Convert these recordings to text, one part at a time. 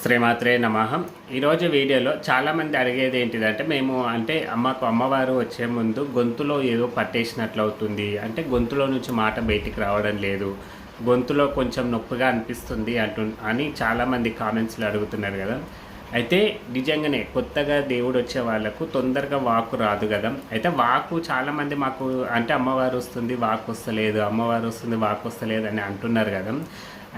శ్రీమాత్రే నమః. ఈరోజు వీడియోలో చాలామంది అడిగేది ఏంటిదంటే మేము అమ్మవారు వచ్చే ముందు గొంతులో ఏదో పట్టేసినట్లు అవుతుంది, అంటే గొంతులో నుంచి మాట బయటికి రావడం లేదు, గొంతులో కొంచెం నొప్పిగా అనిపిస్తుంది అని చాలామంది కామెంట్స్లో అడుగుతున్నారు కదా. అయితే నిజంగానే కొత్తగా దేవుడు వచ్చే వాళ్ళకు తొందరగా వాక్కు రాదు కదా. అయితే వాక్కు చాలామంది మాకు అమ్మవారు వస్తుంది వాక్కు వస్తలేదు, అమ్మవారు వస్తుంది వాక్కు వస్తలేదు అని అంటున్నారు కదా.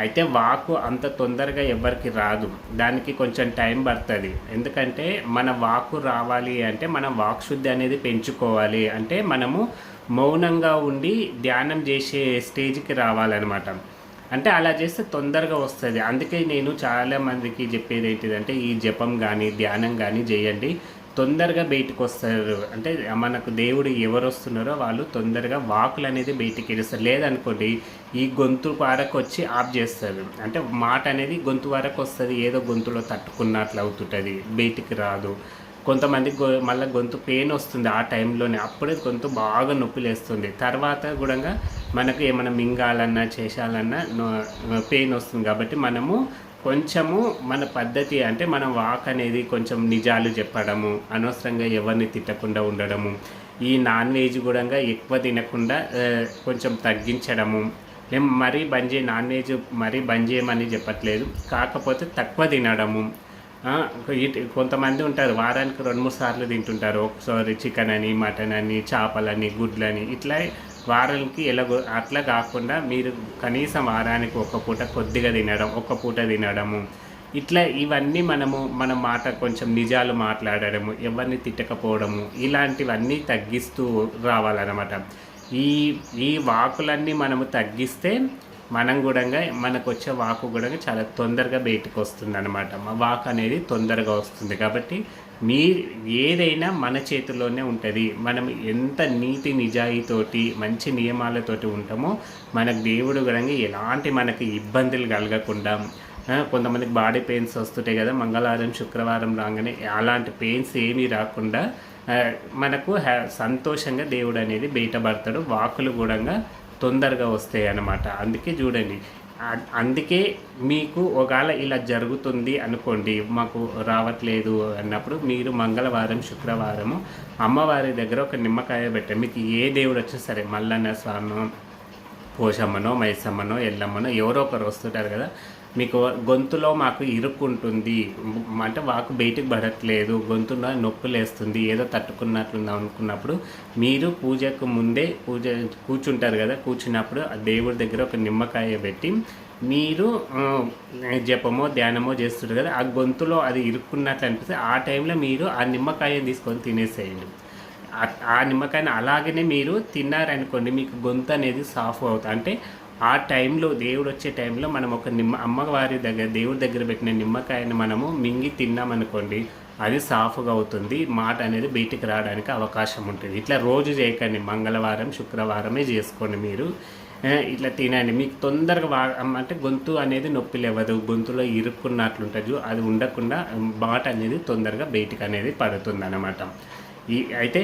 అయితే వాక్కు అంత తొందరగా ఎవరికి రాదు, దానికి కొంచెం టైం పడుతుంది. ఎందుకంటే మన వాక్కు రావాలి అంటే మన వాక్శుద్ధి అనేది పెంచుకోవాలి, అంటే మనము మౌనంగా ఉండి ధ్యానం చేసే స్టేజ్కి రావాలన్నమాట. అంటే అలా చేస్తే తొందరగా వస్తుంది. అందుకే నేను చాలామందికి చెప్పేది ఏంటిదంటే ఈ జపం కానీ ధ్యానం కానీ చేయండి, తొందరగా బయటకు వస్తారు. అంటే మనకు దేవుడు ఎవరు వస్తున్నారో వాళ్ళు తొందరగా వాకులు అనేది బయటికి ఇస్తారు. లేదనుకోండి ఈ గొంతు వరకు వచ్చి ఆఫ్ చేస్తారు, అంటే మాట అనేది గొంతు వరకు వస్తుంది, ఏదో గొంతులో తట్టుకున్నట్లు అవుతుంటుంది, బయటికి రాదు. కొంతమంది మళ్ళీ గొంతు పెయిన్ వస్తుంది ఆ టైంలోనే, అప్పుడే గొంతు బాగా నొప్పి లేస్తుంది. తర్వాత కూడా మనకు ఏమైనా మింగాలన్నా చేసాలన్నా పెయిన్ వస్తుంది. కాబట్టి మనము కొంచెము మన పద్ధతి అంటే మన వాక్ అనేది కొంచెం నిజాలు చెప్పడము, అనవసరంగా ఎవరిని తిట్టకుండా ఉండడము, ఈ నాన్ వెజ్ కూడా ఎక్కువ తినకుండా కొంచెం తగ్గించడము. మేము మరీ నాన్ వెజ్ మరీ బంద్ చేయమని చెప్పట్లేదు, కాకపోతే తక్కువ తినడము. కొంతమంది ఉంటారు వారానికి 2-3 సార్లు తింటుంటారు, ఒకసారి చికెన్ అని మటన్ అని చేపలని గుడ్లని, ఇట్లా వారానికి ఎలాగో అట్లా కాకుండా మీరు కనీసం వారానికి ఒక పూట కొద్దిగా తినడం, ఒక పూట తినడము, ఇట్లా ఇవన్నీ మన మాట కొంచెం నిజాలు మాట్లాడడము, ఎవరిని తిట్టకపోవడము, ఇలాంటివన్నీ తగ్గిస్తూ రావాలన్నమాట. ఈ వాకులన్నీ మనము తగ్గిస్తే మనం కూడా మనకు వచ్చే వాకు కూడా చాలా తొందరగా బయటకు వస్తుంది అనమాట. వాక్ అనేది తొందరగా వస్తుంది. కాబట్టి ఏదైనా మన చేతుల్లోనే ఉంటుంది. మనం ఎంత నీతి నిజాయితీతోటి మంచి నియమాలతోటి ఉంటామో మనకు దేవుడు కూడా ఎలాంటి మనకి ఇబ్బందులు కలగకుండా, కొంతమందికి బాడీ పెయిన్స్ వస్తుంటాయి కదా, మంగళవారం శుక్రవారం రాగానే అలాంటి పెయిన్స్ ఏమీ రాకుండా మనకు సంతోషంగా దేవుడు అనేది బయటపడతాడు. వాకులు కూడా తొందరగా వస్తాయి అన్నమాట. అందుకే చూడండి, అందుకే మీకు ఒకవేళ ఇలా జరుగుతుంది అనుకోండి, మాకు రావట్లేదు అన్నప్పుడు మీరు మంగళవారం శుక్రవారము అమ్మవారి దగ్గర ఒక నిమ్మకాయ పెట్టండి. మీకు ఏ దేవుడు వచ్చినా సరే, మల్లన్న స్వామి, పోషమ్మనో మైసమ్మనో ఎల్లమ్మనో ఎవరో ఒకరు వస్తుంటారు కదా, మీకు గొంతులో మాకు ఇరుక్కుంటుంది అంటే వాకు బయటికి పడట్లేదు, గొంతులో నొప్పులేస్తుంది, ఏదో తట్టుకున్నట్లుందా అనుకున్నప్పుడు మీరు పూజకు ముందే కూర్చుంటారు కదా, కూర్చున్నప్పుడు ఆ దేవుడి దగ్గర ఒక నిమ్మకాయ పెట్టి మీరు జపమో ధ్యానమో చేస్తుంటారు కదా, ఆ గొంతులో అది ఇరుక్కున్నట్లు అనిపిస్తే ఆ టైంలో మీరు ఆ నిమ్మకాయ తీసుకొని తినేసేయండి. ఆ నిమ్మకాయని అలాగనే మీరు తిన్నారనుకోండి, మీకు గొంతు అనేది సాఫ్ అవుతుంది. అంటే ఆ టైంలో దేవుడు వచ్చే టైంలో మనం ఒక అమ్మవారి దగ్గర దేవుడి దగ్గర పెట్టిన నిమ్మకాయని మనము మింగి తిన్నామనుకోండి, అది సాఫ్గా అవుతుంది, మాట అనేది బయటికి రావడానికి అవకాశం ఉంటుంది. ఇట్లా రోజు చేయకండి, మంగళవారం శుక్రవారమే చేసుకోండి. మీరు ఇట్లా తినండి, మీకు తొందరగా అంటే గొంతు అనేది నొప్పి లేవదు, గొంతులో ఇరుక్కున్నట్లుంటుంది, అది ఉండకుండా మాట అనేది తొందరగా బయటికి అనేది పడుతుంది అన్నమాట. అయితే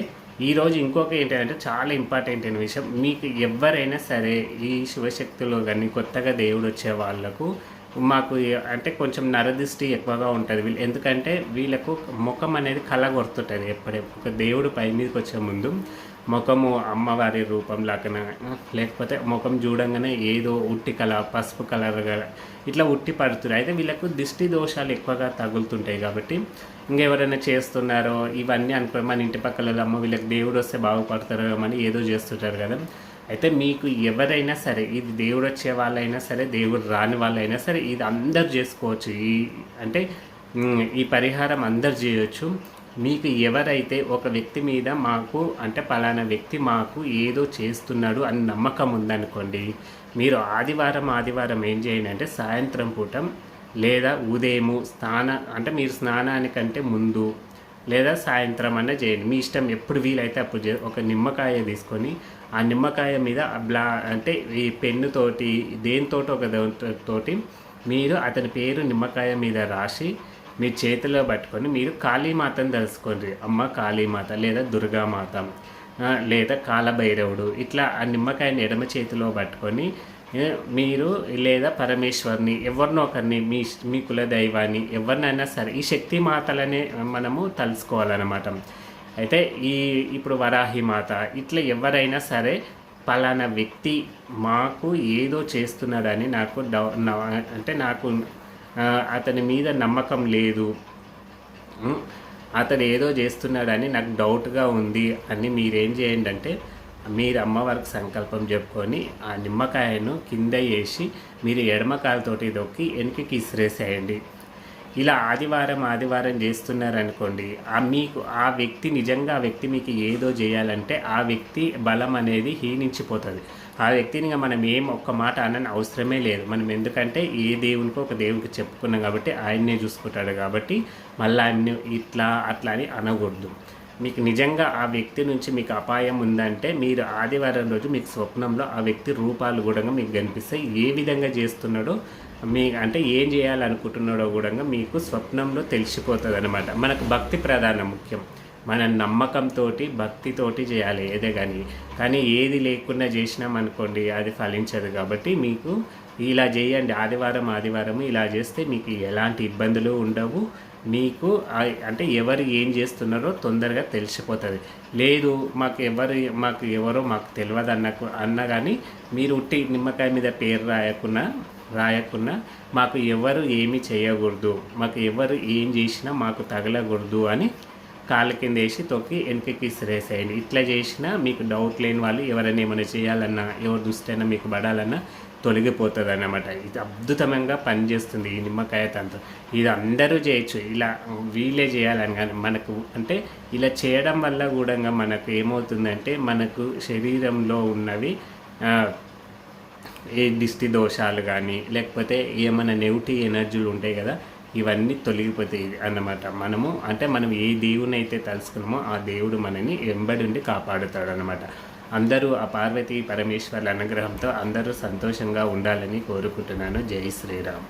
ఈరోజు ఇంకొక ఏంటంటే చాలా ఇంపార్టెంట్ అయిన విషయం, మీకు ఎవరైనా సరే ఈ శివశక్తులు కానీ కొత్తగా దేవుడు వచ్చే వాళ్ళకు మాకు అంటే కొంచెం నరదృష్టి ఎక్కువగా ఉంటుంది. ఎందుకంటే వీళ్ళకు ముఖం అనేది కలగొడుతుంటుంది. ఎప్పుడే ఒక దేవుడు పై మీదకి వచ్చే ముందు ముఖము అమ్మవారి రూపం లాగా, లేకపోతే ముఖం చూడంగానే ఏదో ఉట్టి పసుపు కలర్గా ఇట్లా ఉట్టి పడుతుంది. అయితే వీళ్ళకు దిష్టి దోషాలు ఎక్కువగా తగులుతుంటాయి. కాబట్టి ఇంకెవరైనా చేస్తున్నారో ఇవన్నీ అనుకో, మన ఇంటి పక్కల అమ్మ వీళ్ళకి దేవుడు వస్తే బాగుపడతారో అని ఏదో చేస్తుంటారు కదా. అయితే మీకు ఎవరైనా సరే, ఇది దేవుడు వచ్చే వాళ్ళైనా సరే దేవుడు రాని వాళ్ళైనా సరే, ఇది అందరు చేసుకోవచ్చు. అంటే ఈ పరిహారం అందరు చేయొచ్చు. మీకు ఎవరైతే ఒక వ్యక్తి మీద మాకు అంటే పలానా వ్యక్తి మాకు ఏదో చేస్తున్నాడు అని నమ్మకం ఉందనుకోండి, మీరు ఆదివారం ఏం చేయండి అంటే సాయంత్రం పూట లేదా ఉదయము అంటే మీరు స్నానానికంటే ముందు లేదా సాయంత్రం అన్న చేయండి, మీ ఇష్టం, ఎప్పుడు వీలైతే అప్పుడు ఒక నిమ్మకాయ తీసుకొని ఆ నిమ్మకాయ మీద అంటే ఈ పెన్నుతోటి దేనితోటి ఒక తోటి మీరు అతని పేరు నిమ్మకాయ మీద రాసి మీ చేతిలో పట్టుకొని మీరు కాళీమాతను తెలుసుకోండి, అమ్మ కాళీమాత లేదా దుర్గామాత లేదా కాలభైరవుడు, ఇట్లా ఆ నిమ్మకాయని ఎడమ చేతిలో పట్టుకొని ఏ, మీరు లేదా పరమేశ్వర్ని ఎవరినో ఒకరిని మీ కుల దైవాన్ని ఎవరినైనా సరే ఈ శక్తి మాతలనే మనము తలుసుకోవాలన్నమాట. అయితే ఇప్పుడు వరాహి మాత ఇట్లా ఎవరైనా సరే పలానా వ్యక్తి మాకు ఏదో చేస్తున్నాడని నాకు అంటే నాకు అతని మీద నమ్మకం లేదు, అతడు ఏదో చేస్తున్నాడని నాకు డౌట్గా ఉంది అని మీరేం చేయండి అంటే మీరు అమ్మవారికి సంకల్పం చెప్పుకొని ఆ నిమ్మకాయను కింద వేసి మీరు ఎడమ కాలుతోటి దొక్కి వెనక్కి ఇసిరేసేయండి. ఇలా ఆదివారం చేస్తున్నారనుకోండి, మీకు ఆ వ్యక్తి నిజంగా ఆ వ్యక్తి మీకు ఏదో చేయాలంటే ఆ వ్యక్తి బలం అనేది హీనించిపోతుంది. ఆ వ్యక్తిని మనం ఒక్క మాట అనని అవసరమే లేదు. మనం ఎందుకంటే ఏ దేవునికో ఒక దేవునికి చెప్పుకున్నాం కాబట్టి ఆయన్నే చూసుకుంటాడు కాబట్టి మళ్ళీ ఆయన్ని ఇట్లా అట్లా అని అనకూడదు. మీకు నిజంగా ఆ వ్యక్తి నుంచి మీకు అపాయం ఉందంటే మీరు ఆదివారం రోజు మీకు స్వప్నంలో ఆ వ్యక్తి రూపాలు కూడా మీకు కనిపిస్తాయి. ఏ విధంగా చేస్తున్నాడో అంటే ఏం చేయాలనుకుంటున్నాడో కూడా మీకు స్వప్నంలో తెలిసిపోతుంది అనమాట. మనకు భక్తి ప్రధానం ముఖ్యం. మన నమ్మకంతో భక్తితోటి చేయాలి ఏదే కానీ ఏది లేకుండా చేసినామనుకోండి అది ఫలించదు. కాబట్టి మీకు ఇలా చేయండి, ఆదివారం ఇలా చేస్తే మీకు ఎలాంటి ఇబ్బందులు ఉండవు. మీకు అంటే ఎవరు ఏం చేస్తున్నారో తొందరగా తెలిసిపోతుంది. లేదు మాకు ఎవరో మాకు తెలియదు అన్న కానీ మీరు ఉట్టి నిమ్మకాయ మీద పేరు రాయకున్నా మాకు ఎవరు ఏమీ చేయకూడదు, మాకు ఎవరు ఏం చేసినా మాకు తగలకూడదు అని కాళ్ళ కింద వేసి తొక్కి వెనకకి ఇసిరేసేయండి. ఇట్లా చేసినా మీకు డౌట్ లేని వాళ్ళు ఎవరైనా ఏమైనా చేయాలన్నా ఎవరు దృష్టైనా మీకు పడాలన్నా తొలగిపోతుంది అన్నమాట. ఇది అద్భుతంగా పనిచేస్తుంది ఈ నిమ్మకాయ తంత్రం. ఇది అందరూ చేయొచ్చు, ఇలా వీళ్ళే చేయాలని కానీ మనకు అంటే ఇలా చేయడం వల్ల కూడా మనకు ఏమవుతుందంటే మనకు శరీరంలో ఉన్నవి ఏ దిష్టి దోషాలు కానీ లేకపోతే ఏమైనా నెగిటివ్ ఎనర్జీలు ఉంటాయి కదా ఇవన్నీ తొలగిపోతాయి అన్నమాట. మనం ఏ దేవుని అయితే తలుసుకున్నామో ఆ దేవుడు మనని వెంబడి ఉండి కాపాడుతాడు అన్నమాట. అందరూ ఆ పార్వతీ పరమేశ్వర్ల అనుగ్రహంతో అందరూ సంతోషంగా ఉండాలని కోరుకుంటున్నాను. జై శ్రీరామ్.